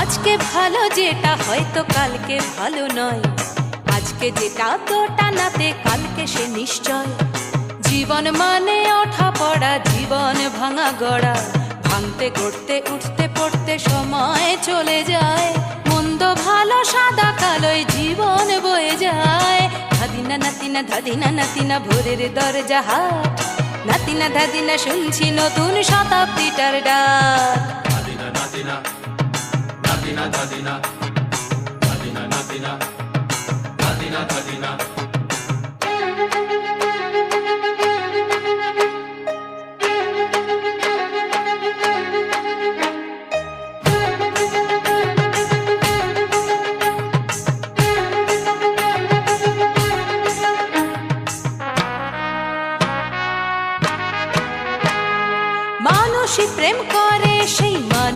আজকে ভালো যেটা হয়তো কালকে ভালো নয়, আজকে যেটা তো টানাতে কালকে সে নিশ্চয়। জীবন মানে ওঠা পড়া, জীবন ভাঙা গড়া, ভাঙতে গড়তে উঠতে পড়তে সময় চলে যায়। মন্দ ভালো সাদা কালোয় জীবন বয়ে যায়। ধাদিনা নাতিনা ধাদিনা নাতিনা ভোরের দরজা হাট, নাতিনা ধাদিনা শুনছি নতুন শতাব্দীটার ডাক।